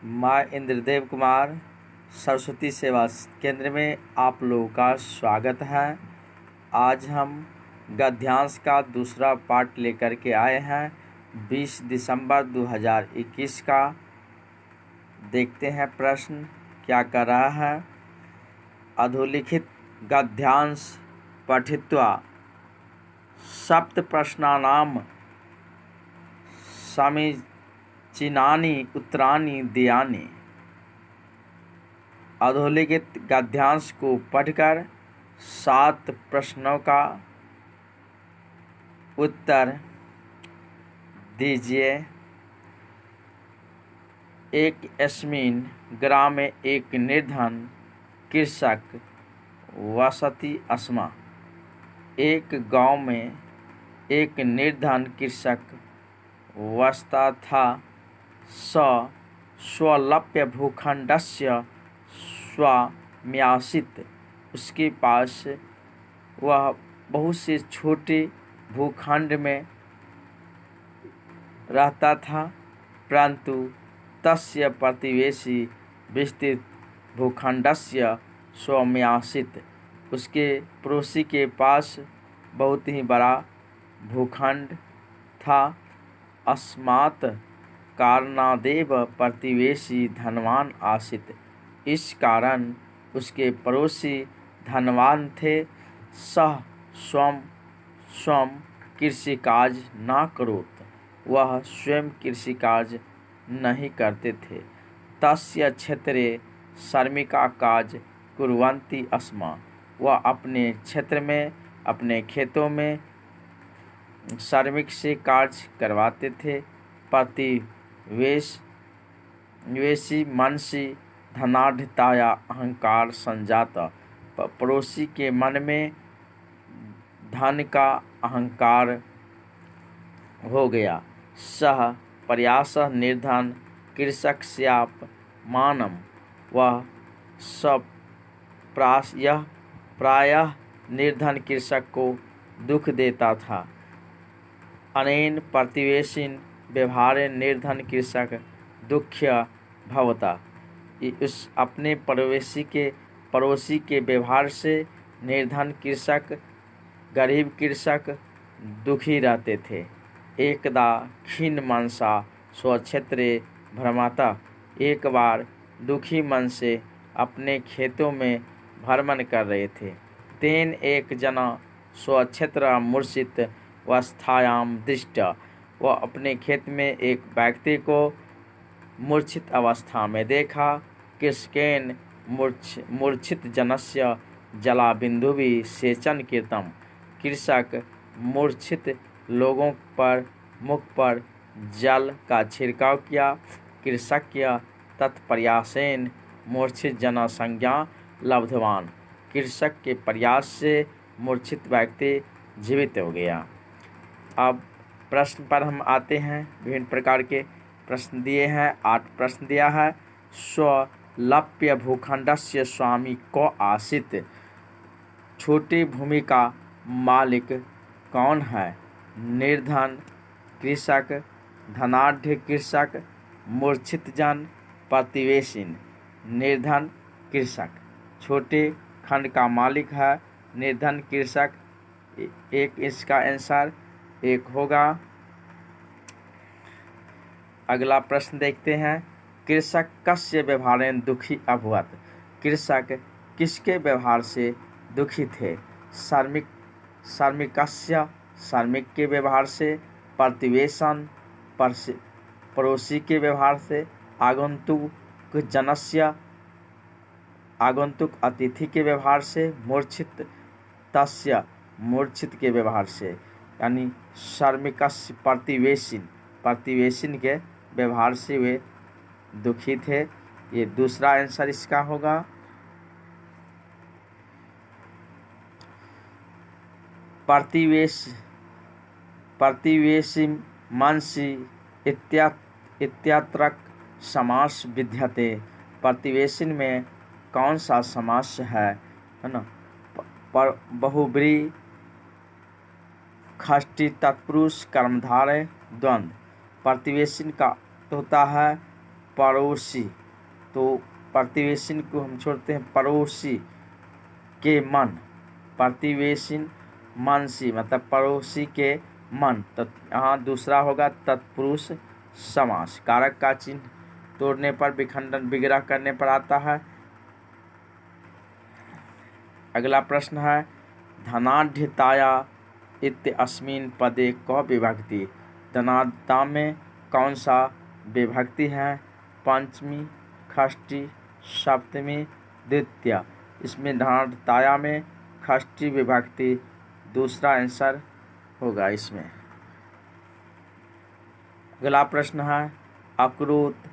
मैं इंद्रदेव कुमार सरस्वती सेवा केंद्र में आप लोगों का स्वागत है। आज हम गद्यांश का दूसरा पार्ट लेकर के आए हैं 20 दिसंबर 2021 का। देखते हैं प्रश्न क्या कर रहा है। अधोलिखित गद्यांश पठित्वा सप्त प्रश्नानां समीचीनानि उत्तराणि देयानि। अधोलिखित गद्यांश को पढ़कर 7 प्रश्नों का उत्तर दीजिए। एक अस्मिन् ग्रामे एक निर्धन कृषक वसति स्म। एक गांव में एक निर्धन कृषक वसता था। स स्वल्प्य भूखंडस्य स्वाम्यासीत्। उसके पास वह बहुत से छोटे भूखंड में रहता था, परंतु तस्य प्रतिवेशी विस्तृत भूखंडस्य स्वाम्यासीत्। उसके पड़ोसी के पास बहुत ही बड़ा भूखंड था। अस्मात् कारणादेव प्रतिवेशी धनवान आसीत्। इस कारण उसके पड़ोसी धनवान थे। सह स्वयं कृषिकाज न करोत्। वह स्वयं कृषिकाज नहीं करते थे। तस्य क्षेत्रे श्रमिका काज कुर्वन्ति स्म। वह अपने क्षेत्र में अपने खेतों में श्रमिक से कार्य करवाते थे। प्रतिवेशी मनसि धनाढ्यताया अहंकार संजाता। पड़ोसी के मन में धन का अहंकार हो गया। सह प्रयासः निर्धन कृषक स्यापमानम्। वह सब प्रायः निर्धन कृषक को दुख देता था। अनेन प्रतिवेशिन व्यवहारे निर्धन कृषक दुःख्य भवता। उस अपने पड़ोसी के व्यवहार से निर्धन कृषक गरीब कृषक दुखी रहते थे। एकदा खिन्न मनसा स्वक्षेत्रे भ्रमता। एक बार दुखी मन से अपने खेतों में भ्रमण कर रहे थे। तेन एक जना स्वक्षेत्र मूर्छित अवस्थायां दृष्टा। वह अपने खेत में एक व्यक्ति को मूर्छित अवस्था में देखा। कृषकेन मूर्छित जनस्य जलाबिंदुभिः सेचन कृतम्। कृषक मूर्छित लोगों पर मुख पर जल का छिड़काव किया। कृषक्य तत्प्रयासेन मूर्छित जन संज्ञा लब्धवान। कृषक के प्रयास से मूर्छित व्यक्ति जीवित हो गया। अब प्रश्न पर हम आते हैं। विभिन्न प्रकार के प्रश्न दिए हैं। 8 प्रश्न दिया है। स्वल्प्य भूखंडस्य स्वामी को आसीत्। छोटी भूमि का मालिक कौन है? निर्धन कृषक, धनाढ्य कृषक, मूर्छित जन, प्रतिवेशिन। निर्धन कृषक छोटे खंड का मालिक है। निर्धन कृषक एक इसका आंसर एक होगा। अगला प्रश्न देखते हैं। कृषक कस्य व्यवहारेण दुखी अभवत्। कृषक किसके व्यवहार से दुखी थे? श्रमिकस्य श्रमिक के व्यवहार से, प्रतिवेशन पड़ोसी के व्यवहार से, आगंतुक जनस्य आगंतुक अतिथि के व्यवहार से, मूर्छित तस्य मूर्छित के व्यवहार से। यानी श्रमिकस्य प्रतिवेशिन के व्यवहार से वे दुखी थे। ये दूसरा आंसर इसका होगा। प्रतिवेशी मनसि इत्यत्रक समास विद्यते। प्रतिवेशिन में कौन सा समास है ना? पर बहुब्रीहि षष्ठी तत्पुरुष कर्मधारय द्वंद्व। प्रतिवेशिन का होता है पड़ोसी, तो प्रतिवेशी को हम छोड़ते हैं पड़ोसी के मन, प्रतिवेशी मनसी मतलब पड़ोसी के मन। तो यहाँ दूसरा होगा तत्पुरुष समास, कारक का चिन्ह तोड़ने पर विखंडन विग्रह करने पर आता है। अगला प्रश्न है धनाढ्यताया इत्यस्मिन् पदे क विभक्ति। धनाढ्यता में कौन सा विभक्ति है? पंचमी, षष्ठी, सप्तमी, द्वितीय। इसमें धनाढ्यताया में षष्ठी विभक्ति दूसरा आंसर होगा इसमें। अगला प्रश्न है अकरोत्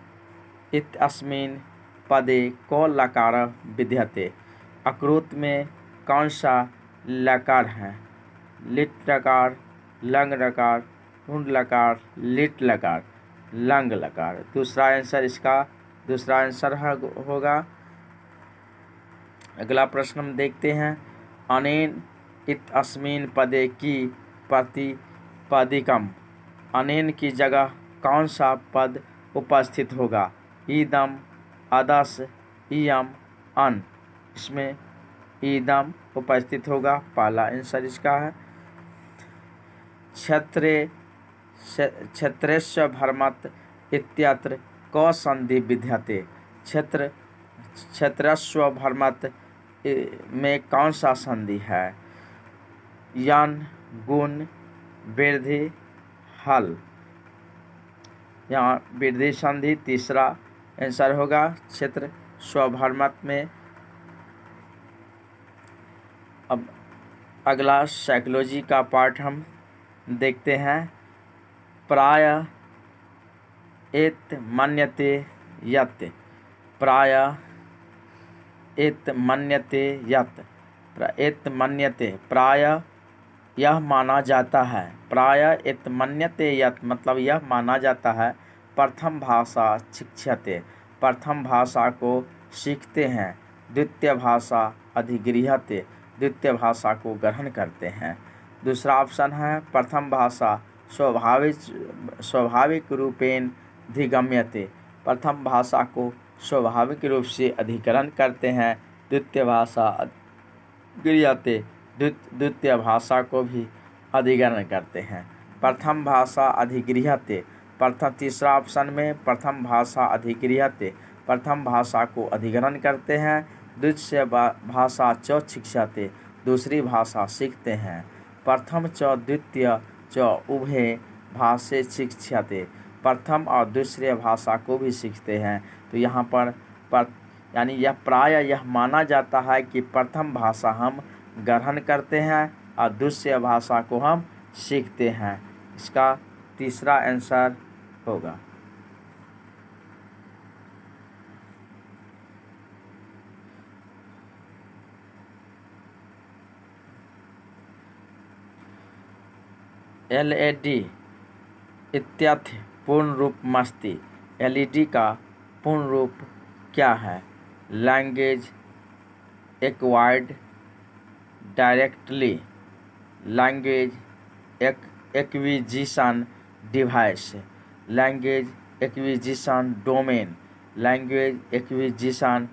इत्यस्मिन् पदे को लकार विद्यते। अकरोत् में कौन सा लकार है? लिट लकार, लंग लकार, ढूंढ लकार, लिट लकार, लंग लकार। दूसरा आंसर इसका दूसरा आंसर होगा। अगला प्रश्न हम देखते हैं अनेन इत्यस्मिन् पदे की प्रतिपदिकम। अनेन की जगह कौन सा पद उपस्थित होगा? ईदम, अदस, इयम, अन। इसमें ईदम उपस्थित होगा, पहला आंसर इसका है। क्षेत्रेश्व भरमत इत्यत्र क संधि विद्यते। क्षेत्रस्व भरमत में कौन सा संधि है? यन, गुण, वृद्धि, हल। यहाँ वृद्धि संधि तीसरा आंसर होगा क्षेत्र स्वभरमत में। अब अगला साइकोलॉजी का पार्ट हम देखते हैं। प्राय एत मन्यते यत्, प्राय एत मन्यते यत्, एत मन्यते प्राय यह माना जाता है। प्राय एत मन्यते यत् मतलब यह माना जाता है। प्रथम भाषा शिक्ष्यते, प्रथम भाषा को सीखते हैं। द्वितीय भाषा अधिगृह्यते, द्वितीय भाषा को ग्रहण करते हैं। दूसरा ऑप्शन है प्रथम भाषा स्वाभाविक रूपेण अधिगम्यते, प्रथम भाषा को स्वाभाविक रूप से अधिकरण करते हैं। द्वितीय भाषा गृह्यते, द्वितीय भाषा को भी अधिग्रहण करते हैं। प्रथम भाषा अधिगृह्यते, प्रथम तीसरा ऑप्शन में प्रथम भाषा अधिगृह्यते, प्रथम भाषा को अधिग्रहण करते हैं। द्वितीय भाषा च शिक्षते, दूसरी भाषा सीखते हैं। प्रथम च द्वितीय च उभय भाषे शिक्षते, प्रथम और दूसरी भाषा को भी सीखते हैं। तो यहाँ पर यानी यह प्राय यह माना जाता है कि प्रथम भाषा हम ग्रहण करते हैं और दूसरी भाषा को हम सीखते हैं। इसका तीसरा आंसर होगा। LED इत्यर्थ पूर्ण रूप मस्ती। LED का पूर्ण रूप क्या है? Language acquired directly, language acquisition device, language acquisition domain, language acquisition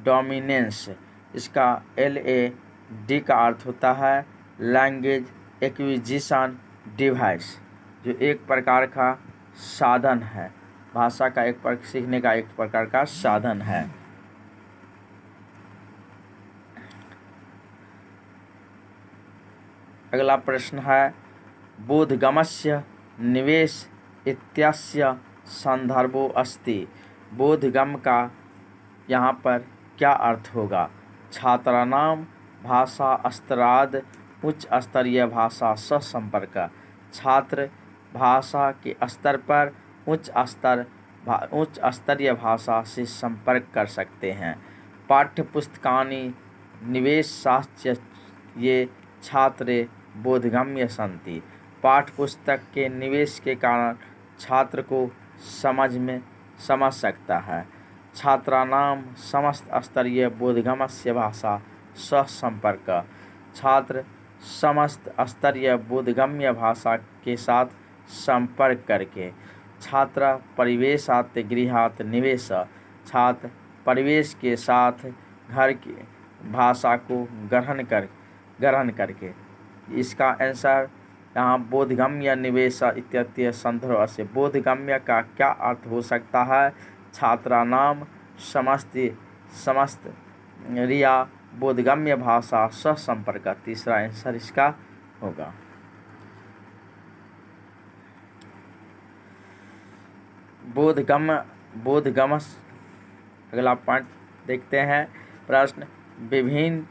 dominance. इसका LAD का अर्थ होता है लैंग्वेज एक्विजिशन डिवाइस, जो एक प्रकार का साधन है, भाषा का सीखने का एक प्रकार का साधन है। अगला प्रश्न है बोधगमस्य निवेश इत्यस्य संदर्भो अस्ति। बोधगम का यहाँ पर क्या अर्थ होगा? छात्राणां भाषा स्तराद उच्च स्तरीय भाषा से संपर्क, छात्र भाषा के स्तर पर उच्च स्तरीय भाषा से संपर्क कर सकते हैं। पाठ्यपुस्तकानि निवेशाश्च ये छात्रे बोधगम्य सन्ति। पाठ पुस्तक के निवेश के कारण छात्र को समझ सकता है। छात्राणां समस्त स्तरीय बोधगम्य भाषा सह संपर्क, छात्र समस्त स्तरीय बोधगम्य भाषा के साथ संपर्क करके छात्र परिवेशात् गृहात् निवेश, छात्र परिवेश के साथ घर की भाषा को ग्रहण करके। इसका आंसर यहाँ बोधगम्य निवेश इत्यत्य संदर्भ से। बोधगम्य का क्या अर्थ हो सकता है? छात्राणाम समस्त रिया बोधगम्य भाषा सहसंपर्क। तीसरा आंसर इसका होगा। बोधगम्य अगला पॉइंट देखते हैं। प्रश्न विभिन्न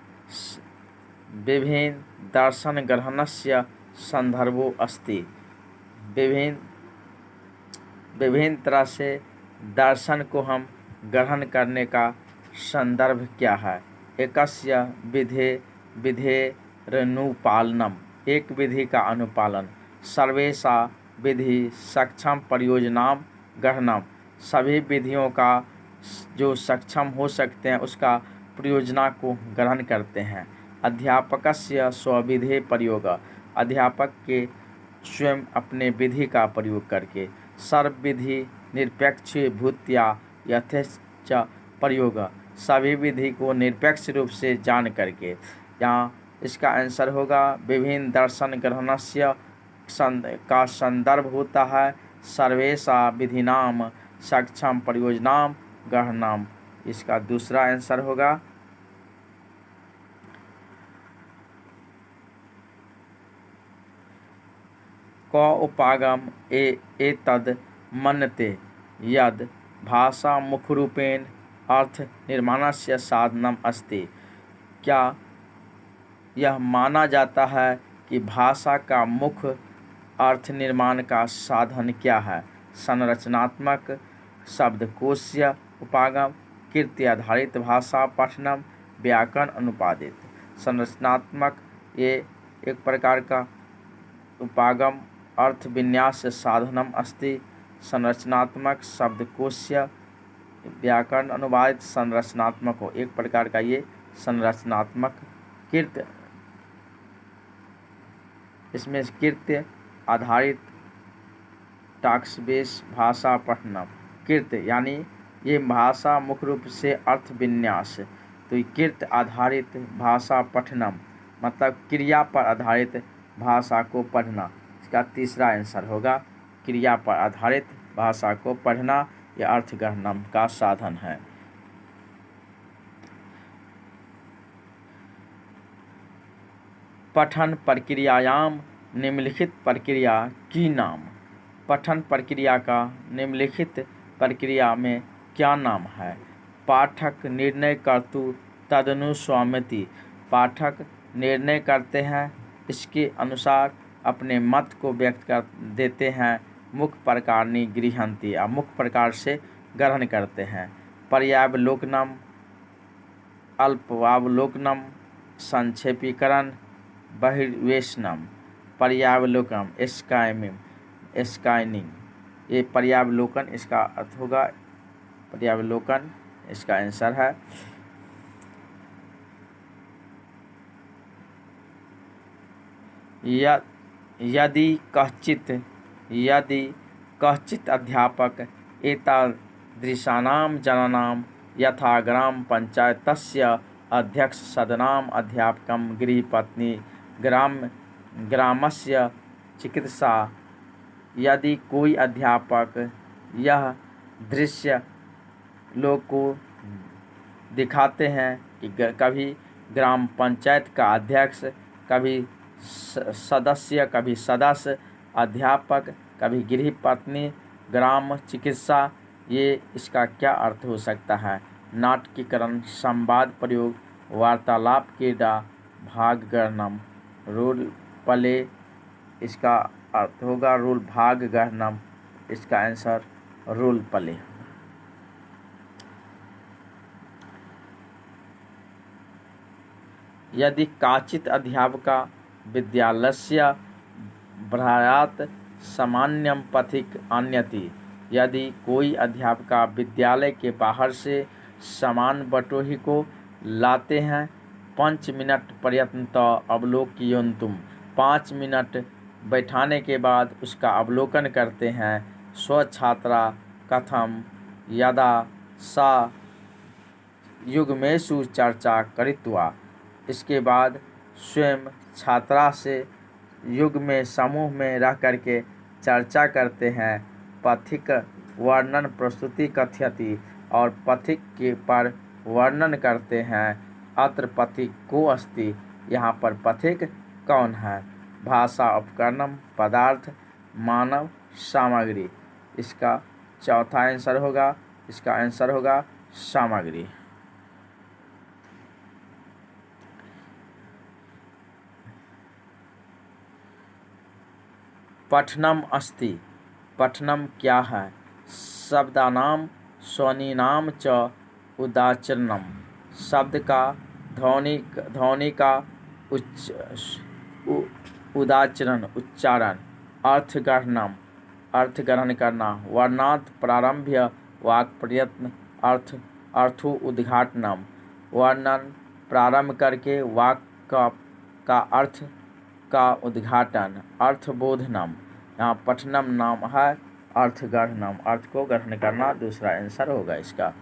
दर्शन ग्रहणस्य संदर्भो अस्ति। विभिन्न तरह से दर्शन को हम ग्रहण करने का संदर्भ क्या है? एकस्य विधेरनुपालनम, एक विधि का अनुपालन। सर्वेशा विधि सक्षम परियोजनाम ग्रहणम, सभी विधियों का जो सक्षम हो सकते हैं उसका परियोजना को ग्रहण करते हैं। अध्यापकस्य स्वविधे प्रयोग, अध्यापक के स्वयं अपने विधि का प्रयोग करके। सर्वविधि निरपेक्ष भूत्या यथेच प्रयोग, सभी विधि को निरपेक्ष रूप से जान करके। यहाँ इसका आंसर होगा विभिन्न दर्शन ग्रहणस्य का संदर्भ होता है सर्वेशा विधिनाम सक्षम परियोजनाम ग्रहणम। इसका दूसरा आंसर होगा। क उपागम एतद् मन्यते यद् भाषा मुख्यरूपेण अर्थ निर्माणस्य साधनम अस्ति। क्या यह माना जाता है कि भाषा का मुख्य अर्थ निर्माण का साधन क्या है? संरचनात्मक शब्दकोशीय उपागम, कृति आधारित भाषा पठनम, व्याकरण अनुपादित। संरचनात्मक ये एक प्रकार का उपागम अर्थ विन्यास साधनम अस्ति। संरचनात्मक शब्दकोशीय व्याकरण अनुवादित संरचनात्मक हो, एक प्रकार का ये संरचनात्मक कृत्य। इसमें कृत्य आधारित टास्क बेस भाषा पठनम, कृत्य यानी ये भाषा मुख्य रूप से अर्थ विन्यास। तो ये कृत्य आधारित भाषा पठनम मतलब क्रिया पर आधारित भाषा को पढ़ना। इसका तीसरा आंसर होगा। क्रिया पर आधारित भाषा को पढ़ना यह अर्थ ग्रहणम का साधन है। पठन प्रक्रियायाम निम्नलिखित प्रक्रिया की नाम। पठन प्रक्रिया का निम्नलिखित प्रक्रिया में क्या नाम है? पाठक निर्णय कर्तु तदनुस्वामिति, पाठक निर्णय करते हैं इसके अनुसार अपने मत को व्यक्त कर देते हैं। मुख्य प्रकारनि गृह्णन्ति, मुख्य प्रकार से ग्रहण करते हैं। पर्यावलोकनम, अल्पावलोकनम, संक्षेपीकरण, बहिर्वेशनम। पर्यावलोकनम स्कैनिंग, ये पर्यावलोकन इसका अर्थ होगा। पर्यावलोकन इसका आंसर है। यदि कश्चित् अध्यापक एतादृशानां जनानां यथा ग्राम पंचायतस्य अध्यक्ष सदनाम अध्यापकम गृहपत्नी ग्रामस्य चिकित्सा, यदि कोई अध्यापक यह दृश्य लोग को दिखाते हैं कि कभी ग्राम पंचायत का अध्यक्ष, कभी सदस्य, कभी सदस्य, अध्यापक, कभी गृहपत्नी, ग्राम चिकित्सा, ये इसका क्या अर्थ हो सकता है? नाटकीकरण, संवाद प्रयोग, वार्तालाप क्रीड़ा, भाग ग्रहणम, रोल प्ले इसका अर्थ होगा। रोल भाग ग्रहणम, इसका आंसर रोल प्ले। यदि काचित् अध्यापका विद्यालयस्य बहिरात् सामान्यं पथिक आनयति, यदि कोई अध्यापका विद्यालय के बाहर से सामान बटोही को लाते हैं। 5 मिनट पर्यंत अवलोकयन्तुम, 5 मिनट बैठाने के बाद उसका अवलोकन करते हैं। स्वछात्रा कथम यदा सा युग्मेषु चर्चा करित्वा। इसके बाद स्वयं छात्रा से युग में समूह में रह करके चर्चा करते हैं। पथिक वर्णन प्रस्तुति कथयति, और पथिक के पर वर्णन करते हैं। अत्र पथिक को अस्ति, यहाँ पर पथिक कौन है। भाषा उपकरणम पदार्थ मानव सामग्री, इसका चौथा आंसर होगा, इसका आंसर होगा सामग्री। पठनम अस्ति, पठनम क्या है। शब्दानाम ध्वनिनाम च उदाचरणम, शब्द का ध्वनि का उदाचरण उच्चारण। अर्थग्रहणम, अर्थ ग्रहण करना। वर्णात् प्रारंभ्य वाक् प्रयत्न अर्थो उद्घाटनम, वर्णन प्रारंभ करके वाक्य का अर्थ का उद्घाटन। अर्थबोधनम, यहाँ पठनम नाम है अर्थग्रहणम, अर्थ को ग्रहण करना दूसरा आंसर होगा इसका।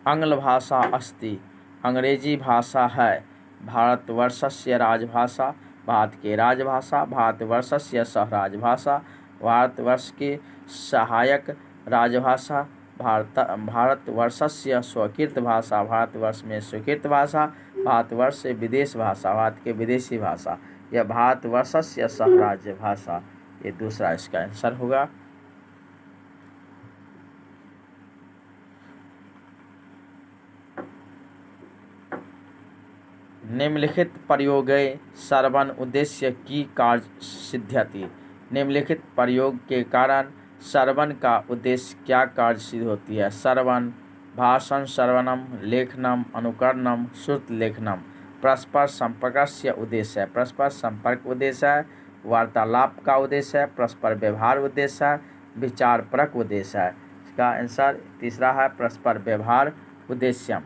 आंग्ल भाषा अस्ति, अंग्रेजी भाषा है। भारतवर्षस्य राजभाषा, भारत के राजभाषा। भारतवर्षस्य सह राजभाषा, भारतवर्ष की सहायक राजभाषा। भारतवर्षस्य स्वकीर्त भाषा, भारतवर्ष में स्वीकृत भाषा। भारतवर्ष से विदेश भाषा, भारत के विदेशी भाषा। यह भारतवर्षस्य सह राज्य भाषा, ये दूसरा इसका आंसर होगा। निम्नलिखित प्रयोगे सर्वन उद्देश्य की कार्य सिद्ध्यति, निम्नलिखित प्रयोग के कारण श्रवण का उद्देश्य क्या कार्य सिद्ध होती है। श्रवण भाषण श्रवणम, लेखनम अनुकरणम, श्रुत लेखनम। परस्पर संपर्कस्य उद्देश्य है, परस्पर संपर्क उद्देश्य है। वार्तालाप का उद्देश्य है, परस्पर व्यवहार उद्देश्य है, विचारपरक उद्देश्य है। इसका आंसर तीसरा है परस्पर व्यवहार उद्देश्यम।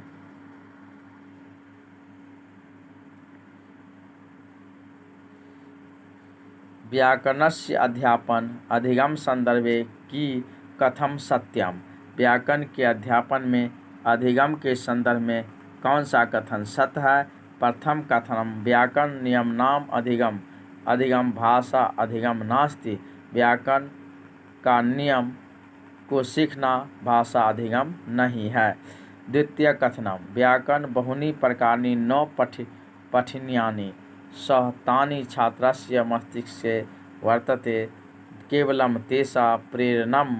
व्याकरणस्य अध्यापन अधिगम संदर्भे की कथम सत्यम, व्याकरण के अध्यापन में अधिगम के संदर्भ में कौन सा कथन सत्य है। प्रथम कथनम व्याकरण नियम नाम अधिगम, अधिगम भाषा अधिगम नास्ति, व्याकरण का नियम को सीखना भाषा अधिगम नहीं है। द्वितीय कथनम व्याकरण बहुनी प्रकारणी न पठनीयानि, सह तानि छात्रस्य मस्तिष्के वर्तते केवलं तेषा प्रेरणम।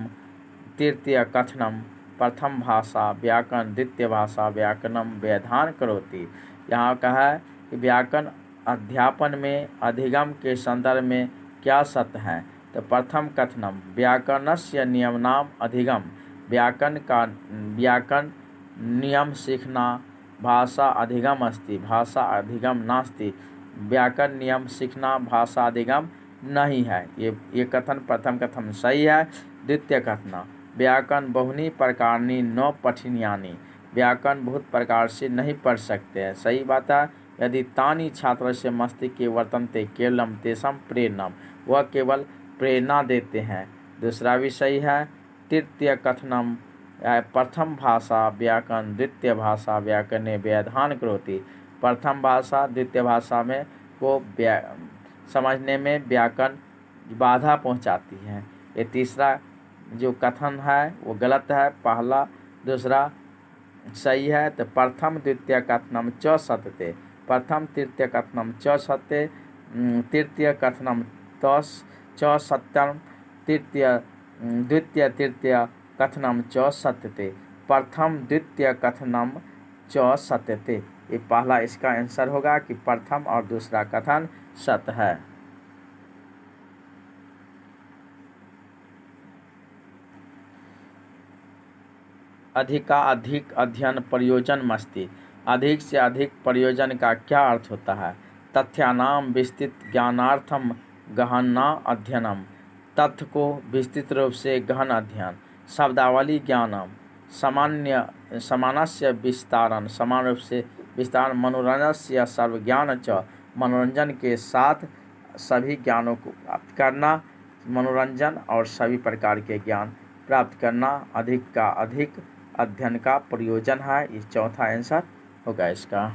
तृतीय कथनम प्रथम भाषा व्याकरण, द्वितीय भाषा व्याकरणम व्यवधान करोति। यहाँ कहा है कि व्याकरण अध्यापन में अधिगम के संदर्भ में क्या सत्य है। तो प्रथम कथनम व्याकरणस्य नियमनाम अधिगम, व्याकरण नियम सीखना भाषा अधिगम अस्ति, भाषा अधिगम नास्ति, व्याकरण नियम सीखना भाषा अधिगम नहीं है। ये कथन प्रथम कथन सही है। द्वितीय कथन व्याकरण बहुनी प्रकारणी न पठनीयानि, व्याकरण बहुत प्रकार से नहीं पढ़ सकते हैं, सही बात है। यदि तानि छात्र से मस्तिष्के वर्तन्ते केवलम तेषां प्रेरणम, वह केवल प्रेरणा देते हैं, दूसरा भी सही है। तृतीय कथनम प्रथम भाषा व्याकरण, द्वितीय भाषा व्याकरणे व्यवधान करोति, प्रथम भाषा द्वितीय भाषा में को समझने में व्याकरण बाधा पहुंचाती है। ये तीसरा जो कथन है वो गलत है, पहला दूसरा सही है। तो प्रथम द्वितीय कथनम च सत्यते, प्रथम तृतीय कथनम च सत्य, तृतीय कथनम च सत्यम, तृतीय द्वितीय तृतीय कथनम च सत्यते, प्रथम द्वितीय कथनम च सत्यते। ये पहला इसका आंसर होगा कि प्रथम और दूसरा कथन सत्य है। अधिक अध्ययन प्रयोजन अस्ति, अधिक से अधिक प्रयोजन का क्या अर्थ होता है। तथ्यानाम विस्तृत ज्ञानार्थम गहना अध्ययनम, तथ्य को विस्तृत रूप से गहन अध्ययन। शब्दावली ज्ञानम समानस्य विस्तारन, समान रूप से विस्तार। मनोरंजनस्य सर्वज्ञान च, मनोरंजन के साथ सभी ज्ञानों को प्राप्त करना, मनोरंजन और सभी प्रकार के ज्ञान प्राप्त करना अधिक का अधिक अध्ययन का प्रयोजन है। ये चौथा आंसर होगा इसका।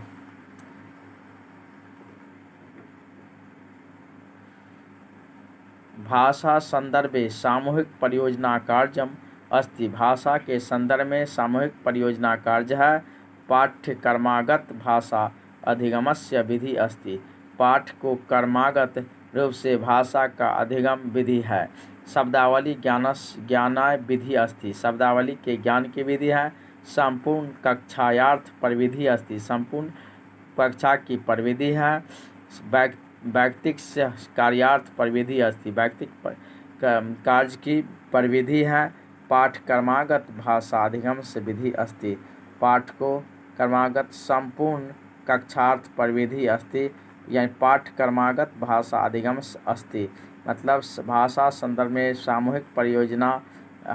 भाषा संदर्भे सामूहिक परियोजना कार्यम अस्ति। भाषा के संदर्भ में सामूहिक परियोजना कार्य है। पाठ्यक्रमागत भाषा अधिगमस्य विधि अस्ति। पाठ को कर्मागत रूप से भाषा का अधिगम विधि है। शब्दावली ज्ञानाय विधि अस्ति। शब्दावली के ज्ञान की विधि है। संपूर्ण कक्षायार्थ परिविधि अस्ति। संपूर्ण कक्षा की परिविधि है। वैयक्तिक कार्यार्थ परिविधि अस्ति। वैयक्तिक कार्य की परिविधि है। पाठ कर्मागत भाषा अधिगम से विधि अस्ति। पाठ को कर्मागत संपूर्ण कक्षार्थ परिविधि अस्ति, यानी पाठ कर्मागत भाषा अधिगम अस्ति, मतलब भाषा संदर्भ में सामूहिक परियोजना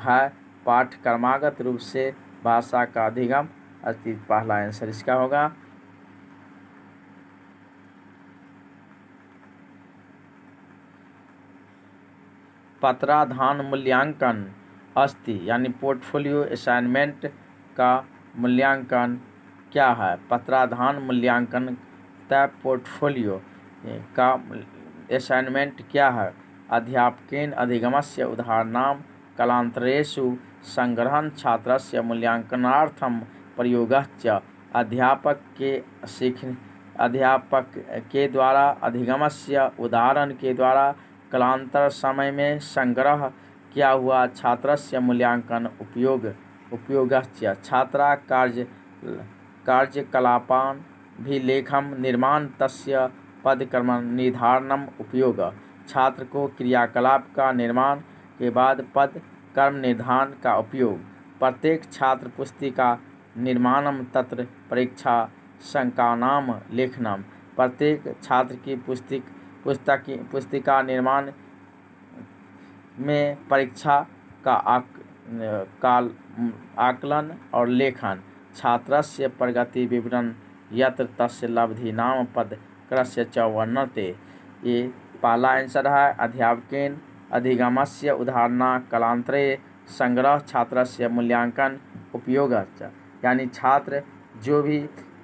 है। पाठ कर्मागत रूप से भाषा का अधिगम अस्ति। पहला आंसर इसका होगा। पत्राधान मूल्यांकन अस्ति, यानी पोर्टफोलियो असाइनमेंट का मूल्यांकन क्या है। पत्राधान मूल्यांकन तय पोर्टफोलियो का असाइनमेंट क्या है। अध्यापकेन अधिगमस्य उदाहरणां कालांतरेषु संग्रहण छात्रस्य मूल्यांकनार्थं प्रयोगश्च। अध्यापक के द्वारा अधिगमस्य उदाहरण के द्वारा कालांतर समय में संग्रह किया हुआ छात्रस्य मूल्यांकन उपयोगश्च। छात्रा कार्यकलापान् विलेखं निर्माण तस्य पदक्रम निर्धारणम उपयोग। छात्र को क्रियाकलाप का निर्माण के बाद पद कर्म निर्धारण का उपयोग। प्रत्येक छात्र पुस्तिका निर्माणम तत्र परीक्षा शंकानाम लेखनम। प्रत्येक छात्र की पुस्तिका निर्माण में परीक्षा का आकलन और लेखन। छात्रस्य प्रगति विवरण यत्र तस्य लब्धि नाम पद क्रस्य च वर्णते। ये पहला आंसर है। अध्यापकेन अधिगमस्य उदाहरणा कालांतरे संग्रह छात्रस्य मूल्यांकन उपयोगश्च, यानी छात्र जो भी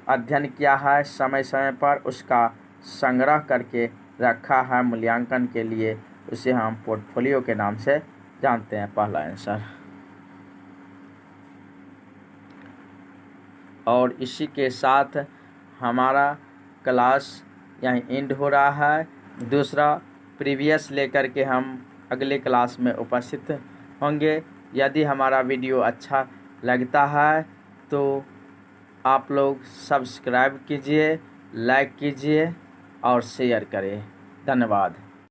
अध्ययन किया है समय समय पर उसका संग्रह करके रखा है मूल्यांकन के लिए, उसे हम पोर्टफोलियो के नाम से जानते हैं। पहला आंसर। और इसी के साथ हमारा क्लास यहीं एंड हो रहा है। दूसरा प्रीवियस लेकर के हम अगले क्लास में उपस्थित होंगे। यदि हमारा वीडियो अच्छा लगता है तो आप लोग सब्सक्राइब कीजिए, लाइक कीजिए और शेयर करें। धन्यवाद।